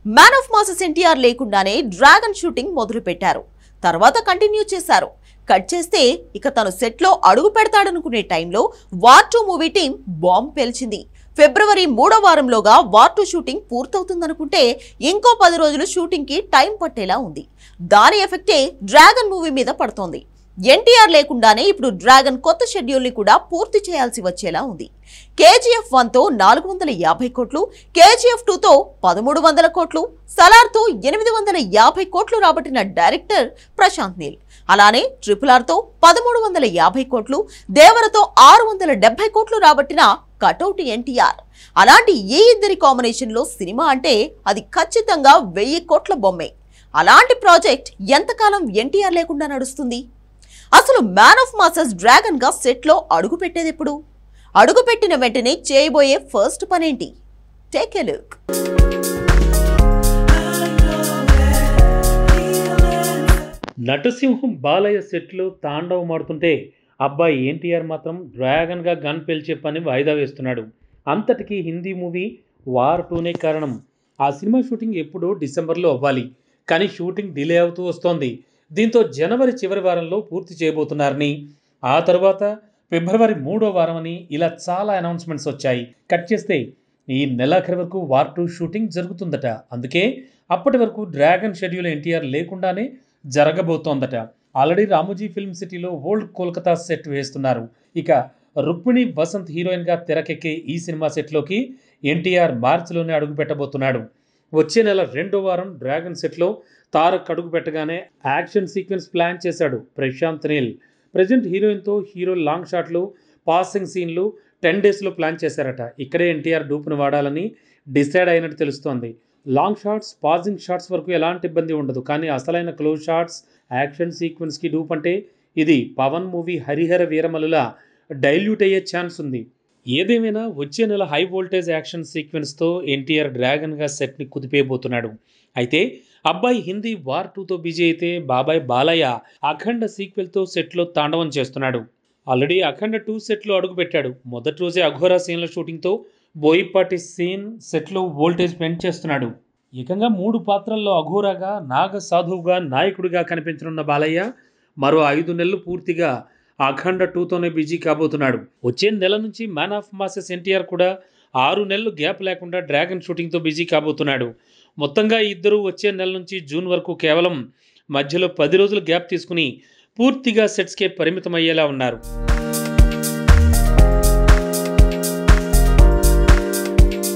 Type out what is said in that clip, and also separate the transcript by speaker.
Speaker 1: Man of masses NTR లేకుండానే dragon shooting మొదలు పెట్టారు. తర్వాత కంటిన్యూ చేశారు. కట్ చేస్తే ఇక తను సెట్ లో అడుగు పెడతాడనుకునే టైంలో వార్ 2 మూవీ టీం బాంబ్ పేల్చింది. ఫిబ్రవరి 3వ వారంలోగా వార్ 2 షూటింగ్ పూర్తవుతుందనుకుంటే ఇంకో 10 రోజులు షూటింగ్ కి టైం పట్టేలా ఉంది. దాని ఎఫెక్టే డ్రాగన్ మూవీ మీద పడుతోంది. ఎన్టీఆర్ లేకుండానే ఇప్పుడు డ్రాగన్ కొత్త షెడ్యూల్ ని కూడా పూర్తి చేయాల్సి వచ్చేలా ఉంది. KGF 1 తో 450 కోట్లు, KGF 2 తో 1300 కోట్లు, సలార్ తో 850 కోట్లు రాబట్టిన డైరెక్టర్ ప్రశాంత్ నీల్. అలానే RRR తో 1350 కోట్లు, దేవరతో 670 కోట్లు రాబట్టిన కటౌట్ ఎన్టీఆర్. అలాంటి ఈ ఇద్దరి కాంబినేషన్ లో సినిమా అంటే అది ఖచ్చితంగా 1000 కోట్ల బొమ్మే. అలాంటి ప్రాజెక్ట్ ఎంతకాలం ఎన్టీఆర్ లేకుండా నడుస్తుంది? అసలు మ్యాన్ ఆఫ్ మాసెస్ డ్రాగన్ గా సెట్ లో అడుగు పెట్టేది ఎప్పుడు? అడుగు పెట్టిన వెంటనే చేయబోయే ఫస్ట్ పనేంటి? Take a look.
Speaker 2: నటసింహం బాలయ్య సెట్లు తాండవమాడుతుంటే అబ్బాయి ఎన్టీఆర్ మాత్రం డ్రాగన్ గా గన్ పేల్చే పని వాయిదా వేస్తున్నాడు. అంతటికీ హిందీ మూవీ వార్ 2నే కారణం. ఆ సినిమా షూటింగ్ ఎప్పుడో డిసెంబర్లో అవ్వాలి, కానీ షూటింగ్ డిలే అవుతూ వస్తోంది. దీంతో జనవరి చివరి వారంలో పూర్తి చేయబోతున్నారని, ఆ తర్వాత ఫిబ్రవరి 3వ వారం అని ఇలా చాలా అనౌన్స్మెంట్స్ వచ్చాయి. కట్ చేస్తే ఈ నెలాఖరు వరకు వార్ 2 షూటింగ్ జరుగుతుందట. అందుకే అప్పటి వరకు డ్రాగన్ షెడ్యూల్ ఎన్టీఆర్ లేకుండానే జరగబోతోందట. ఆల్రెడీ రామోజీ ఫిల్మ్ సిటీలో ఓల్డ్ కోల్కతా సెట్ వేస్తున్నారు. ఇక రుక్మిణి వసంత్ హీరోయిన్గా తెరకెక్కే ఈ సినిమా సెట్లోకి ఎన్టీఆర్ మార్చిలోనే అడుగు పెట్టబోతున్నాడు. వచ్చే నెల 2వ వారం డ్రాగన్ సెట్లో తారక్ అడుగు పెట్టగానే యాక్షన్ సీక్వెన్స్ ప్లాన్ చేశాడు ప్రశాంత్ నీల్. ప్రజెంట్ హీరోయిన్తో హీరో లాంగ్ షాట్లు, పాసింగ్ సీన్లు 10 డేస్లో ప్లాన్ చేశారట. ఇక్కడే ఎన్టీఆర్ డూప్ను వాడాలని డిసైడ్ అయినట్టు తెలుస్తోంది. లాంగ్ షాట్స్, పాజింగ్ షాట్స్ వరకు ఎలాంటి ఇబ్బంది ఉండదు, కానీ అసలైన క్లోజ్ షాట్స్, యాక్షన్ సీక్వెన్స్కి డూప్ అంటే ఇది పవన్ మూవీ హరిహర వీరమలులా డైల్యూట్ అయ్యే ఛాన్స్ ఉంది. ఏదేమైనా వచ్చే నెల హై వోల్టేజ్ యాక్షన్ సీక్వెన్స్తో ఎన్టీఆర్ డ్రాగన్గా సెట్ని కుదిపేయబోతున్నాడు. అయితే అబ్బాయి హిందీ వార్ 2తో బిజీ అయితే బాబాయ్ బాలయ్య అఖండ సీక్వెల్తో సెట్లో తాండవం చేస్తున్నాడు. ఆల్రెడీ అఖండ 2 సెట్లో అడుగుపెట్టాడు. మొదటి రోజే అఘోరా సీన్ల షూటింగ్తో బోయిపాటి సీన్ సెట్లో వోల్టేజ్ పెంచేస్తున్నాడు. ఏకంగా 3 పాత్రల్లో అఘోరాగా, నాగ సాధువుగా, నాయకుడిగా కనిపించనున్న బాలయ్య మరో 5 నెలలు పూర్తిగా అఖండ 2తోనే బిజీ కాబోతున్నాడు. వచ్చే నెల నుంచి మ్యాన్ ఆఫ్ మాసెస్ ఎన్టీఆర్ కూడా 6 నెలలు గ్యాప్ లేకుండా డ్రాగన్ షూటింగ్తో బిజీ కాబోతున్నాడు. మొత్తంగా ఇద్దరు వచ్చే నెల నుంచి జూన్ వరకు కేవలం మధ్యలో 10 రోజులు గ్యాప్ తీసుకుని పూర్తిగా సెట్స్కే పరిమితమయ్యేలా ఉన్నారు.